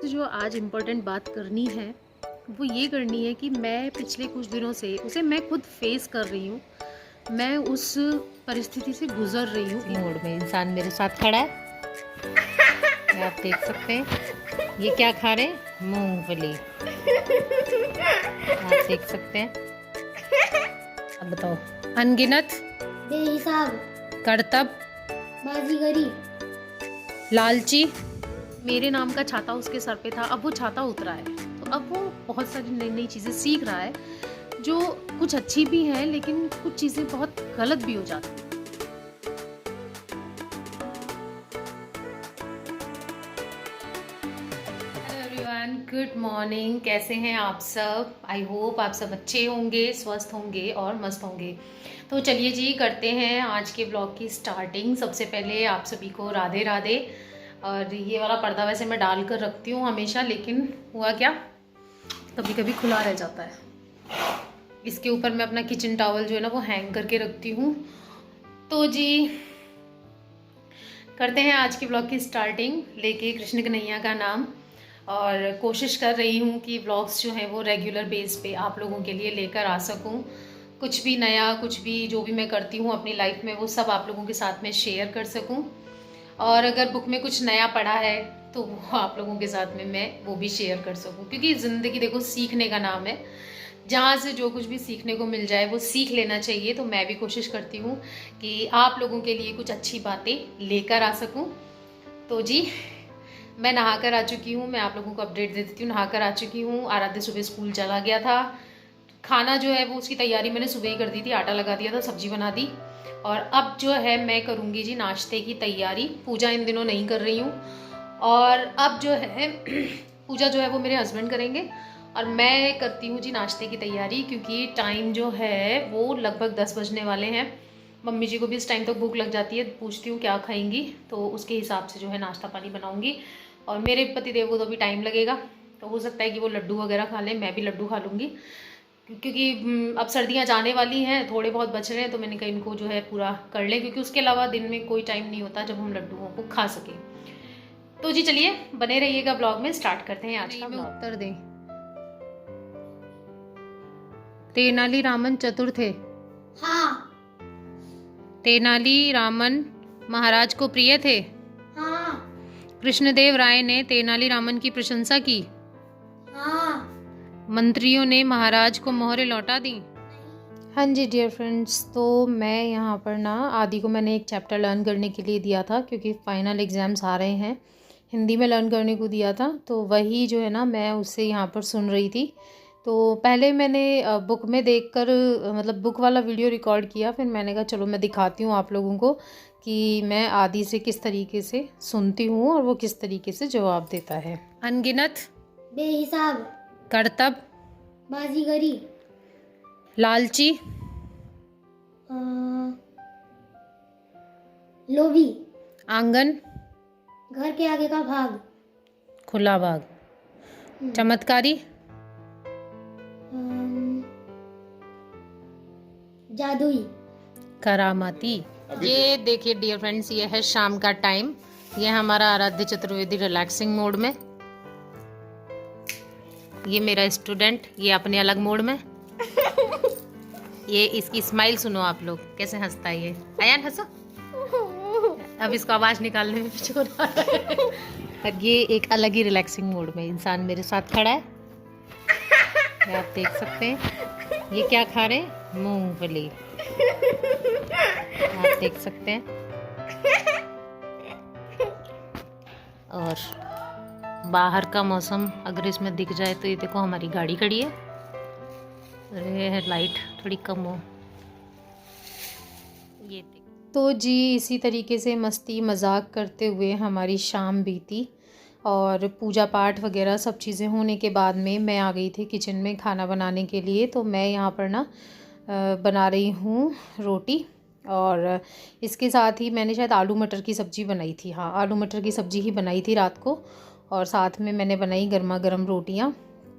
तो जो आज इम्पोर्टेंट बात करनी है वो ये करनी है कि मैं पिछले कुछ दिनों से उसे मैं खुद फेस कर रही हूँ। मैं उस परिस्थिति से गुजर रही हूँ। मोड में इंसान मेरे साथ खड़ा है, ये आप देख सकते हैं। ये क्या खा रहे हैं? मूंगफली। आप देख सकते हैं। अब बताओ। अनगिनत, बेहिसाब, करतब, बाजीगरी, लालची। मेरे नाम का छाता उसके सर पे था, अब वो छाता उतरा है, तो अब वो बहुत सारी नई नई चीज़ें सीख रहा है, जो कुछ अच्छी भी हैं लेकिन कुछ चीज़ें बहुत गलत भी हो जाती हैं। गुड मॉर्निंग, कैसे हैं आप सब? आई होप आप सब अच्छे होंगे, स्वस्थ होंगे और मस्त होंगे। तो चलिए जी, करते हैं आज के ब्लॉग की स्टार्टिंग। सबसे पहले आप सभी को राधे राधे। और ये वाला पर्दा वैसे मैं डाल कर रखती हूँ हमेशा, लेकिन हुआ क्या, कभी कभी खुला रह जाता है। इसके ऊपर मैं अपना किचन टॉवल जो है ना वो हैंग करके रखती हूँ। तो जी करते हैं आज के ब्लॉग की स्टार्टिंग, लेके कृष्ण कन्हैया का नाम। और कोशिश कर रही हूँ कि व्लॉग्स जो हैं वो रेगुलर बेस पे आप लोगों के लिए लेकर आ सकूँ। कुछ भी नया, कुछ भी जो भी मैं करती हूँ अपनी लाइफ में, वो सब आप लोगों के साथ में शेयर कर सकूँ। और अगर बुक में कुछ नया पढ़ा है तो वो आप लोगों के साथ में मैं वो भी शेयर कर सकूँ, क्योंकि ज़िंदगी देखो सीखने का नाम है। जहाँ से जो कुछ भी सीखने को मिल जाए वो सीख लेना चाहिए। तो मैं भी कोशिश करती हूँ कि आप लोगों के लिए कुछ अच्छी बातें लेकर आ सकूँ। तो जी मैं नहा कर आ चुकी हूँ, मैं आप लोगों को अपडेट दे देती हूँ। नहा कर आ चुकी हूँ। आराध्य सुबह स्कूल चला गया था। खाना जो है वो उसकी तैयारी मैंने सुबह ही कर दी थी, आटा लगा दिया था, सब्जी बना दी। और अब जो है मैं करूँगी जी नाश्ते की तैयारी। पूजा इन दिनों नहीं कर रही हूँ, और अब जो है पूजा जो है वो मेरे हस्बैंड करेंगे और मैं करती हूँ जी नाश्ते की तैयारी, क्योंकि टाइम जो है वो लगभग 10 बजने वाले हैं। मम्मी जी को भी इस टाइम तक भूख लग जाती है, पूछती हूँ क्या खाएंगी, तो उसके हिसाब से जो है नाश्ता पानी बनाऊँगी। और मेरे पतिदेव को तो अभी टाइम लगेगा, तो हो सकता है कि वो लड्डू वगैरह खा लें, मैं भी लड्डू खा लूँगी, क्योंकि अब सर्दियाँ जाने वाली हैं, थोड़े बहुत बच रहे हैं, तो मैंने कहा इनको जो है पूरा कर लें, क्योंकि उसके अलावा दिन में कोई टाइम नहीं होता जब हम लड्डुओं को खा सकें। तो जी चलिए बने रहिएगा ब्लॉग में, स्टार्ट करते हैं आज का ब्लॉग। उत्तर दें। तेनाली रामन चतुर थे। हाँ, तेनाली रामन महाराज को प्रिय थे। हाँ, कृष्णदेव राय ने तेनाली रामन की प्रशंसा की। हाँ, मंत्रियों ने महाराज को मोहरें लौटा दी। हाँ जी डियर फ्रेंड्स, तो मैं यहाँ पर ना आदि को मैंने एक चैप्टर लर्न करने के लिए दिया था, क्योंकि फाइनल एग्ज़ाम्स आ रहे हैं। हिंदी में लर्न करने को दिया था, तो वही जो है ना मैं उससे यहाँ पर सुन रही थी। तो पहले मैंने बुक में देखकर मतलब बुक वाला वीडियो रिकॉर्ड किया, फिर मैंने कहा चलो मैं दिखाती हूँ आप लोगों को कि मैं आदि से किस तरीके से सुनती हूँ और वो किस तरीके से जवाब देता है। अनगिनत, बेहिसाब, करतब, बाजीगरी, लालची, अ, लोभी, आंगन, घर के आगे का भाग, खुला बाग, चमत्कारी, अम, जादुई, करामाती। ये देखिए डियर फ्रेंड्स, ये है शाम का टाइम। ये हमारा आराध्य चतुर्वेदी रिलैक्सिंग मोड में। ये मेरा स्टूडेंट, ये अपने अलग मोड में। ये इसकी स्माइल सुनो आप लोग, कैसे हंसता है ये। अयान हंसो। अब इसको आवाज निकालने में भी रहा है। और ये एक अलग ही रिलैक्सिंग मोड में इंसान मेरे साथ खड़ा है, ये आप देख सकते हैं। ये क्या खा रहे हैं? मूंगफली। आप देख सकते हैं। और बाहर का मौसम अगर इसमें दिख जाए तो ये देखो हमारी गाड़ी खड़ी है, ये है लाइट थोड़ी कम हो। ये तो जी इसी तरीके से मस्ती मजाक करते हुए हमारी शाम बीती, और पूजा पाठ वगैरह सब चीज़ें होने के बाद में मैं आ गई थी किचन में खाना बनाने के लिए। तो मैं यहाँ पर ना बना रही हूँ रोटी, और इसके साथ ही मैंने शायद आलू मटर की सब्ज़ी बनाई थी। हाँ, आलू मटर की सब्ज़ी ही बनाई थी रात को, और साथ में मैंने बनाई गर्मा गर्म रोटियाँ।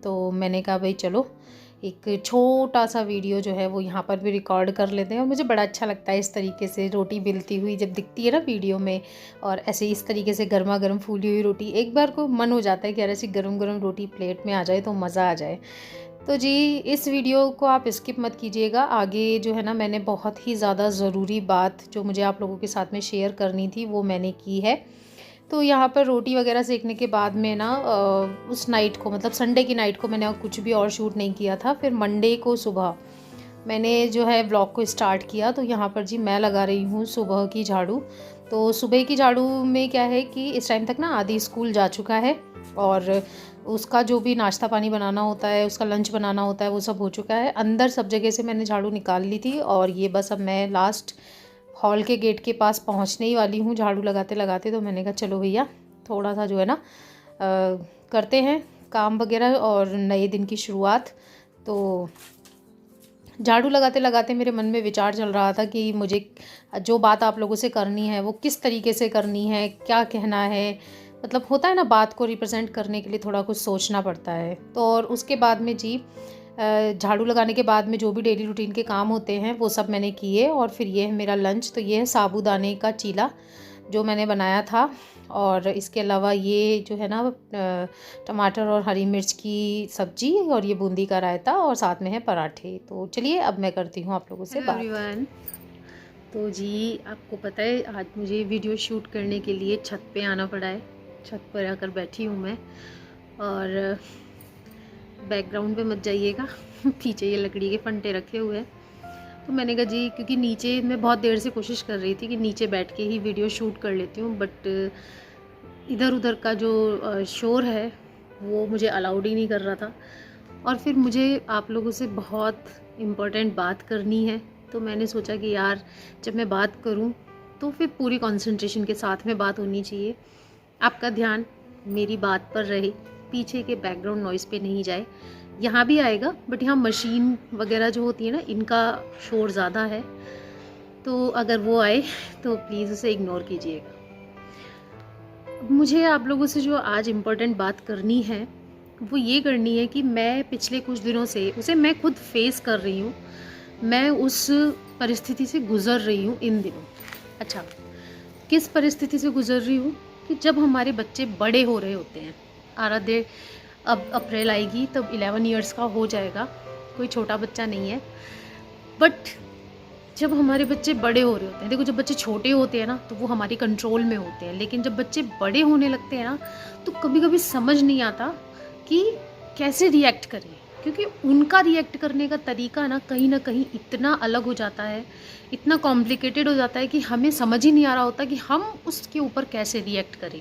तो मैंने कहा भाई चलो एक छोटा सा वीडियो जो है वो यहाँ पर भी रिकॉर्ड कर लेते हैं। और मुझे बड़ा अच्छा लगता है इस तरीके से रोटी बेलती हुई जब दिखती है ना वीडियो में, और ऐसे इस तरीके से गर्मा गर्म फूली हुई रोटी, एक बार को मन हो जाता है कि यार ऐसी गर्म गर्म रोटी प्लेट में आ जाए तो मज़ा आ जाए। तो जी इस वीडियो को आप स्किप मत कीजिएगा। आगे जो है ना मैंने बहुत ही ज़्यादा ज़रूरी बात जो मुझे आप लोगों के साथ में शेयर करनी थी वो मैंने की है। तो यहाँ पर रोटी वगैरह सेकने के बाद में ना उस नाइट को, मतलब संडे की नाइट को मैंने कुछ भी और शूट नहीं किया था। फिर मंडे को सुबह मैंने जो है व्लॉग को स्टार्ट किया। तो यहाँ पर जी मैं लगा रही हूँ सुबह की झाड़ू। तो सुबह की झाड़ू में क्या है कि इस टाइम तक ना आदि स्कूल जा चुका है और उसका जो भी नाश्ता पानी बनाना होता है, उसका लंच बनाना होता है, वो सब हो चुका है। अंदर सब जगह से मैंने झाड़ू निकाल ली थी और ये बस अब मैं लास्ट हॉल के गेट के पास पहुंचने ही वाली हूँ झाड़ू लगाते लगाते। तो मैंने कहा चलो भैया थोड़ा सा जो है ना करते हैं काम वगैरह और नए दिन की शुरुआत। तो झाड़ू लगाते लगाते मेरे मन में विचार चल रहा था कि मुझे जो बात आप लोगों से करनी है वो किस तरीके से करनी है, क्या कहना है। मतलब होता है ना, बात को रिप्रेजेंट करने के लिए थोड़ा कुछ सोचना पड़ता है। तो और उसके बाद में जी झाड़ू लगाने के बाद में जो भी डेली रूटीन के काम होते हैं वो सब मैंने किए। और फिर ये है मेरा लंच। तो ये है साबूदाने का चीला जो मैंने बनाया था, और इसके अलावा ये जो है ना टमाटर और हरी मिर्च की सब्जी, और ये बूंदी का रायता, और साथ में है पराठे। तो चलिए अब मैं करती हूँ आप लोगों से बात। एवरीवन, तो जी आपको पता है आज मुझे वीडियो शूट करने के लिए छत पे आना पड़ा है। छत पर आकर बैठी हूँ मैं, और बैकग्राउंड पे मत जाइएगा पीछे ये लकड़ी के फंटे रखे हुए हैं। तो मैंने कहा जी, क्योंकि नीचे मैं बहुत देर से कोशिश कर रही थी कि नीचे बैठ के ही वीडियो शूट कर लेती हूँ, बट इधर उधर का जो शोर है वो मुझे अलाउड ही नहीं कर रहा था। और फिर मुझे आप लोगों से बहुत इम्पोर्टेंट बात करनी है। तो मैंने सोचा कि यार जब मैं बात करूँ तो फिर पूरी कंसंट्रेशन के साथ में बात होनी चाहिए, आपका ध्यान मेरी बात पर रहे, पीछे के बैकग्राउंड नॉइज़ पे नहीं जाए। यहाँ भी आएगा बट यहाँ मशीन वगैरह जो होती है ना, इनका शोर ज़्यादा है, तो अगर वो आए तो प्लीज़ उसे इग्नोर कीजिएगा। मुझे आप लोगों से जो आज इम्पोर्टेंट बात करनी है वो ये करनी है कि मैं पिछले कुछ दिनों से उसे मैं खुद फेस कर रही हूँ। मैं उस परिस्थिति से गुज़र रही हूँ इन दिनों। अच्छा, किस परिस्थिति से गुज़र रही हूँ कि जब हमारे बच्चे बड़े हो रहे होते हैं, आराध्य अब अप्रैल आएगी तब 11 इयर्स का हो जाएगा, कोई छोटा बच्चा नहीं है। बट जब हमारे बच्चे बड़े हो रहे होते हैं, देखो जब बच्चे छोटे होते हैं ना तो वो हमारी कंट्रोल में होते हैं, लेकिन जब बच्चे बड़े होने लगते हैं ना तो कभी कभी समझ नहीं आता कि कैसे रिएक्ट करें, क्योंकि उनका रिएक्ट करने का तरीका ना कहीं इतना अलग हो जाता है, इतना कॉम्प्लिकेटेड हो जाता है कि हमें समझ ही नहीं आ रहा होता कि हम उसके ऊपर कैसे रिएक्ट करें।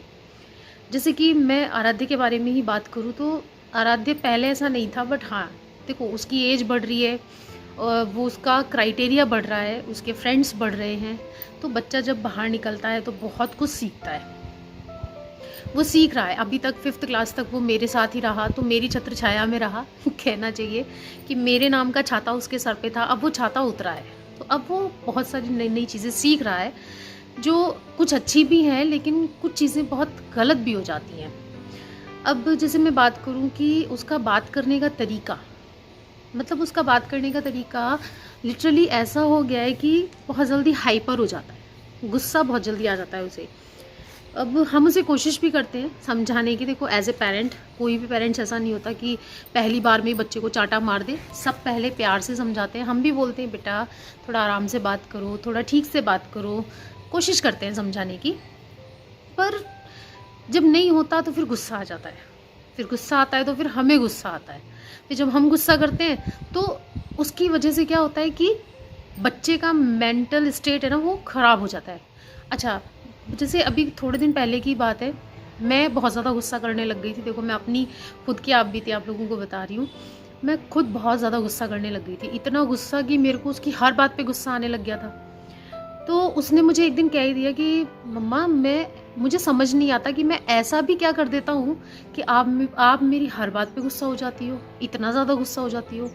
जैसे कि मैं आराध्य के बारे में ही बात करूँ तो आराध्य पहले ऐसा नहीं था, बट हाँ देखो उसकी एज बढ़ रही है और वो उसका क्राइटेरिया बढ़ रहा है, उसके फ्रेंड्स बढ़ रहे हैं। तो बच्चा जब बाहर निकलता है तो बहुत कुछ सीखता है, वो सीख रहा है। अभी तक 5th क्लास तक वो मेरे साथ ही रहा, तो मेरी छत्र छाया में रहा कहना चाहिए कि मेरे नाम का छाता उसके सर पे था, अब वो छाता उतरा है। तो अब वो बहुत सारी नई नई चीज़ें सीख रहा है, जो कुछ अच्छी भी हैं लेकिन कुछ चीज़ें बहुत गलत भी हो जाती हैं। अब जैसे मैं बात करूं कि उसका बात करने का तरीका, मतलब उसका बात करने का तरीका लिटरली ऐसा हो गया है कि बहुत जल्दी हाइपर हो जाता है, गुस्सा बहुत जल्दी आ जाता है उसे। अब हम उसे कोशिश भी करते हैं समझाने की। देखो एज ए पेरेंट, कोई भी पेरेंट्स ऐसा नहीं होता कि पहली बार में ही बच्चे को चाटा मार दे, सब पहले प्यार से समझाते हैं। हम भी बोलते हैं बेटा थोड़ा आराम से बात करो, थोड़ा ठीक से बात करो, कोशिश करते हैं समझाने की। पर जब नहीं होता तो फिर गुस्सा आ जाता है, फिर गुस्सा आता है तो फिर हमें गुस्सा आता है। फिर जब हम गुस्सा करते हैं तो उसकी वजह से क्या होता है कि बच्चे का मेंटल स्टेट है ना वो ख़राब हो जाता है। अच्छा, जैसे अभी थोड़े दिन पहले की बात है, मैं बहुत ज़्यादा गुस्सा करने लग गई थी। देखो मैं अपनी खुद की आप बीती आप लोगों को बता रही हूँ। मैं खुद बहुत ज़्यादा गुस्सा करने लग गई थी, इतना गुस्सा कि मेरे को उसकी हर बात पे गुस्सा आने लग गया था। तो उसने मुझे एक दिन कह ही दिया कि मम्मा मुझे समझ नहीं आता कि मैं ऐसा भी क्या कर देता हूँ कि आप मेरी हर बात पे गुस्सा हो जाती हो, इतना ज़्यादा गुस्सा हो जाती हो।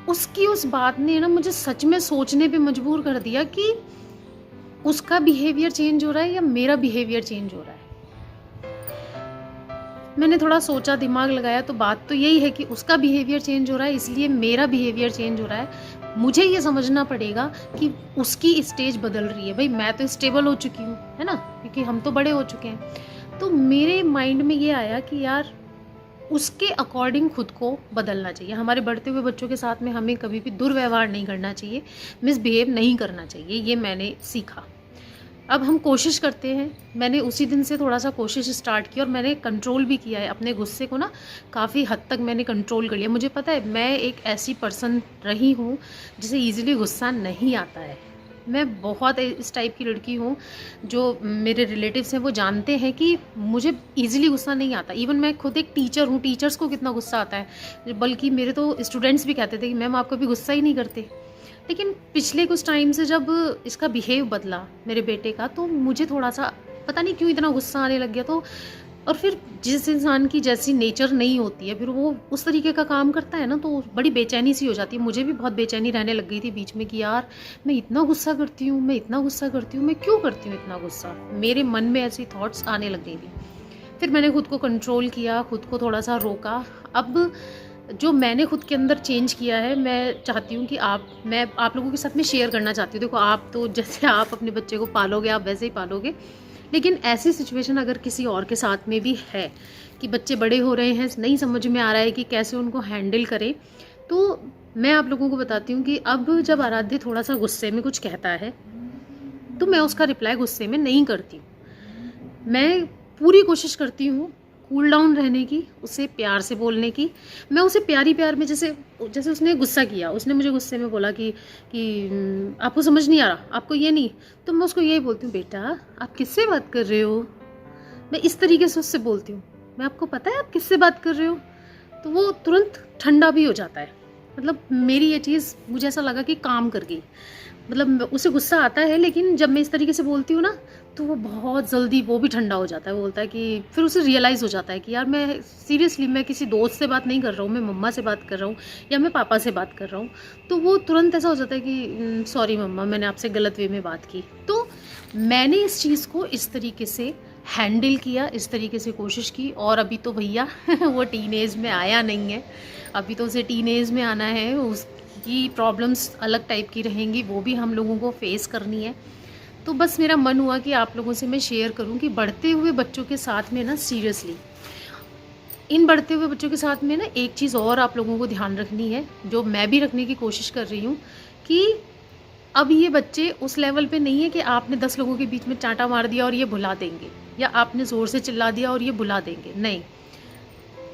उसकी उस बात ने ना मुझे सच में सोचने पे मजबूर कर दिया कि उसका बिहेवियर चेंज हो रहा है या मेरा बिहेवियर चेंज हो रहा है। मैंने थोड़ा सोचा, दिमाग लगाया, तो बात तो यही है कि उसका बिहेवियर चेंज हो रहा है, इसलिए मेरा बिहेवियर चेंज हो रहा है। मुझे ये समझना पड़ेगा कि उसकी स्टेज बदल रही है। भाई मैं तो स्टेबल हो चुकी हूँ, है ना, क्योंकि हम तो बड़े हो चुके हैं। तो मेरे माइंड में ये आया कि यार उसके अकॉर्डिंग खुद को बदलना चाहिए। हमारे बढ़ते हुए बच्चों के साथ में हमें कभी भी दुर्व्यवहार नहीं करना चाहिए, मिसबिहेव नहीं करना चाहिए, ये मैंने सीखा। अब हम कोशिश करते हैं, मैंने उसी दिन से थोड़ा सा कोशिश स्टार्ट की और मैंने कंट्रोल भी किया है अपने गुस्से को ना, काफ़ी हद तक मैंने कंट्रोल कर लिया। मुझे पता है मैं एक ऐसी पर्सन रही हूँ जिसे ईज़िली गुस्सा नहीं आता है। मैं बहुत इस टाइप की लड़की हूँ, जो मेरे रिलेटिव्स हैं वो जानते हैं कि मुझे ईज़िली गुस्सा नहीं आता। इवन मैं खुद एक टीचर हूँ, टीचर्स को कितना गुस्सा आता है, बल्कि मेरे तो स्टूडेंट्स भी कहते थे कि मैम आप कभी गुस्सा ही नहीं करते। लेकिन पिछले कुछ टाइम से जब इसका बिहेव बदला मेरे बेटे का, तो मुझे थोड़ा सा पता नहीं क्यों इतना गुस्सा आने लग गया। तो और फिर जिस इंसान की जैसी नेचर नहीं होती है, फिर वो उस तरीके का काम करता है ना, तो बड़ी बेचैनी सी हो जाती है। मुझे भी बहुत बेचैनी रहने लग गई थी बीच में कि यार मैं इतना गुस्सा करती हूँ, मैं इतना गुस्सा करती हूँ, मैं क्यों करती हूँ इतना गुस्सा। मेरे मन में ऐसी थॉट्स आने लग गई थी। फिर मैंने खुद को कंट्रोल किया, खुद को थोड़ा सा रोका। अब जो मैंने खुद के अंदर चेंज किया है, मैं चाहती हूँ कि मैं आप लोगों के साथ में शेयर करना चाहती हूँ। देखो आप तो जैसे आप अपने बच्चे को पालोगे आप वैसे ही पालोगे, लेकिन ऐसी सिचुएशन अगर किसी और के साथ में भी है कि बच्चे बड़े हो रहे हैं, नहीं समझ में आ रहा है कि कैसे उनको हैंडल करें, तो मैं आप लोगों को बताती हूँ कि अब जब आराध्य थोड़ा सा गुस्से में कुछ कहता है तो मैं उसका रिप्लाई गुस्से में नहीं करती हूँ। मैं पूरी कोशिश करती हूँ कूल डाउन रहने की, उसे प्यार से बोलने की। मैं उसे प्यार में, जैसे उसने गुस्सा किया, उसने मुझे गुस्से में बोला कि आपको समझ नहीं आ रहा, आपको ये नहीं, तो मैं उसको यही बोलती हूँ, बेटा आप किससे बात कर रहे हो। मैं इस तरीके से उससे बोलती हूँ, मैं आपको पता है आप किससे बात कर रहे हो। तो वो तुरंत ठंडा भी हो जाता है। मतलब मेरी ये चीज़ मुझे ऐसा लगा कि काम कर गई। मतलब उसे गुस्सा आता है, लेकिन जब मैं इस तरीके से बोलती हूँ ना, तो वो बहुत जल्दी वो भी ठंडा हो जाता है। वो बोलता है कि फिर उसे रियलाइज़ हो जाता है कि यार मैं सीरियसली मैं किसी दोस्त से बात नहीं कर रहा हूँ, मैं मम्मा से बात कर रहा हूँ या मैं पापा से बात कर रहा हूँ। तो वो तुरंत ऐसा हो जाता है कि सॉरी मम्मा, मैंने आपसे गलत वे में बात की। तो मैंने इस चीज़ को इस तरीके से हैंडल किया, इस तरीके से कोशिश की। और अभी तो भैया वो टीनेज में आया नहीं है, अभी तो उसे टीनेज में आना है, उसकी प्रॉब्लम्स अलग टाइप की रहेंगी, वो भी हम लोगों को फेस करनी है। तो बस मेरा मन हुआ कि आप लोगों से मैं शेयर करूं कि बढ़ते हुए बच्चों के साथ में ना, सीरियसली इन बढ़ते हुए बच्चों के साथ में ना एक चीज़ और आप लोगों को ध्यान रखनी है, जो मैं भी रखने की कोशिश कर रही हूँ, कि अब ये बच्चे उस लेवल पे नहीं है कि आपने 10 लोगों के बीच में चांटा मार दिया और ये भुला देंगे, या आपने ज़ोर से चिल्ला दिया और ये भुला देंगे। नहीं,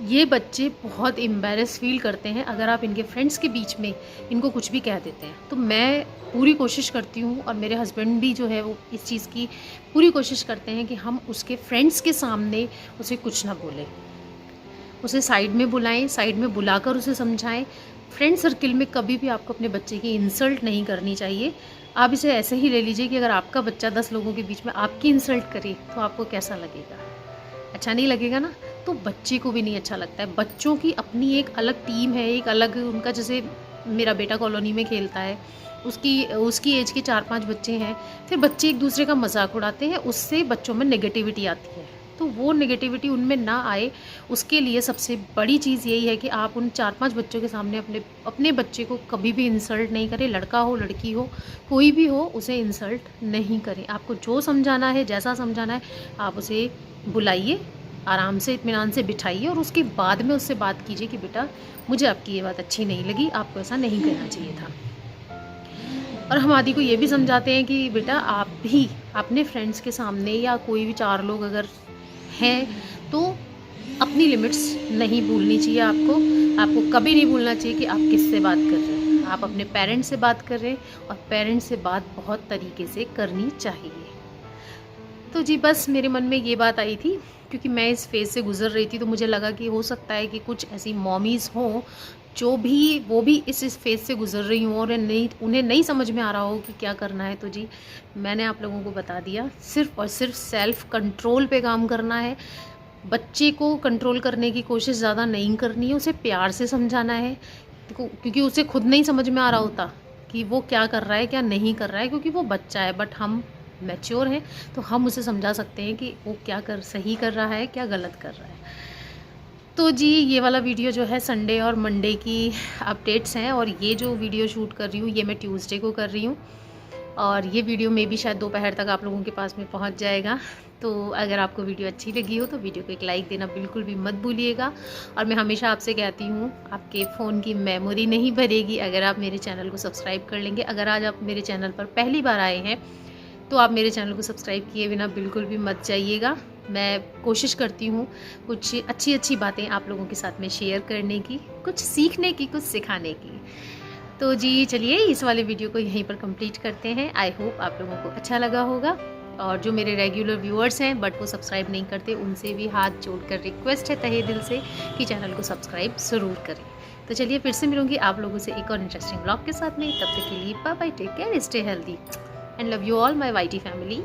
ये बच्चे बहुत एम्बैरेस फील करते हैं अगर आप इनके फ्रेंड्स के बीच में इनको कुछ भी कह देते हैं। तो मैं पूरी कोशिश करती हूँ, और मेरे हस्बैंड भी जो है वो इस चीज़ की पूरी कोशिश करते हैं कि हम उसके फ्रेंड्स के सामने उसे कुछ ना बोलें, उसे साइड में बुलाएं, साइड में बुलाकर उसे समझाएं। फ्रेंड सर्किल में कभी भी आपको अपने बच्चे की इंसल्ट नहीं करनी चाहिए। आप इसे ऐसे ही ले लीजिए कि अगर आपका बच्चा 10 लोगों के बीच में आपकी इंसल्ट करे तो आपको कैसा लगेगा, अच्छा नहीं लगेगा ना। तो बच्चे को भी नहीं अच्छा लगता है। बच्चों की अपनी एक अलग टीम है, एक अलग उनका, जैसे मेरा बेटा कॉलोनी में खेलता है, उसकी एज के 4-5 बच्चे हैं, फिर बच्चे एक दूसरे का मजाक उड़ाते हैं, उससे बच्चों में नेगेटिविटी आती है। तो वो नेगेटिविटी उनमें ना आए, उसके लिए सबसे बड़ी चीज़ यही है कि आप उन 4-5 बच्चों के सामने अपने बच्चे को कभी भी इंसल्ट नहीं करें। लड़का हो लड़की हो कोई भी हो, उसे इंसल्ट नहीं करें। आपको जो समझाना है, जैसा समझाना है, आप उसे बुलाइए, आराम से इत्मीनान से बिठाइए, और उसके बाद में उससे बात कीजिए कि बेटा मुझे आपकी ये बात अच्छी नहीं लगी, आपको ऐसा नहीं करना चाहिए था। और हम आदि को ये भी समझाते हैं कि बेटा आप भी अपने फ्रेंड्स के सामने, या कोई भी 4 लोग अगर हैं, तो अपनी लिमिट्स नहीं भूलनी चाहिए। आपको कभी नहीं भूलना चाहिए कि आप किससे बात कर रहे हैं। आप अपने पेरेंट्स से बात कर रहे हैं, और पेरेंट्स से बात बहुत तरीके से करनी चाहिए। तो जी बस मेरे मन में ये बात आई थी, क्योंकि मैं इस फेज़ से गुजर रही थी, तो मुझे लगा कि हो सकता है कि कुछ ऐसी मॉमीज़ हों जो भी वो भी इस फेज़ से गुजर रही हूँ, और उन्हें नहीं समझ में आ रहा हो कि क्या करना है। तो जी मैंने आप लोगों को बता दिया, सिर्फ़ और सिर्फ सेल्फ़ कंट्रोल पे काम करना है। बच्चे को कंट्रोल करने की कोशिश ज़्यादा नहीं करनी है, उसे प्यार से समझाना है, क्योंकि उसे खुद नहीं समझ में आ रहा होता कि वो क्या कर रहा है क्या नहीं कर रहा है, क्योंकि वो बच्चा है। बट हम मैच्योर हैं, तो हम उसे समझा सकते हैं कि वो क्या सही कर रहा है, क्या गलत कर रहा है। तो जी ये वाला वीडियो जो है संडे और मंडे की अपडेट्स हैं, और ये जो वीडियो शूट कर रही हूँ ये मैं ट्यूसडे को कर रही हूँ, और ये वीडियो में भी शायद दोपहर तक आप लोगों के पास में पहुंच जाएगा। तो अगर आपको वीडियो अच्छी लगी हो तो वीडियो को एक लाइक देना बिल्कुल भी मत भूलिएगा। और मैं हमेशा आपसे कहती हूँ, आपके फ़ोन की मेमोरी नहीं भरेगी अगर आप मेरे चैनल को सब्सक्राइब कर लेंगे। अगर आज आप मेरे चैनल पर पहली बार आए हैं तो आप मेरे चैनल को सब्सक्राइब किए बिना बिल्कुल भी मत जाइएगा। मैं कोशिश करती हूँ कुछ अच्छी अच्छी बातें आप लोगों के साथ में शेयर करने की, कुछ सीखने की, कुछ सिखाने की। तो जी चलिए इस वाले वीडियो को यहीं पर कंप्लीट करते हैं। आई होप आप लोगों को अच्छा लगा होगा, और जो मेरे रेगुलर व्यूअर्स हैं बट वो सब्सक्राइब नहीं करते, उनसे भी हाथ जोड़कर रिक्वेस्ट है तहे दिल से कि चैनल को सब्सक्राइब ज़रूर करें। तो चलिए फिर से मिलूंगी आप लोगों से एक और इंटरेस्टिंग ब्लॉग के साथ में। तब तक के लिए bye bye, take care, stay healthy and love you all my YT family.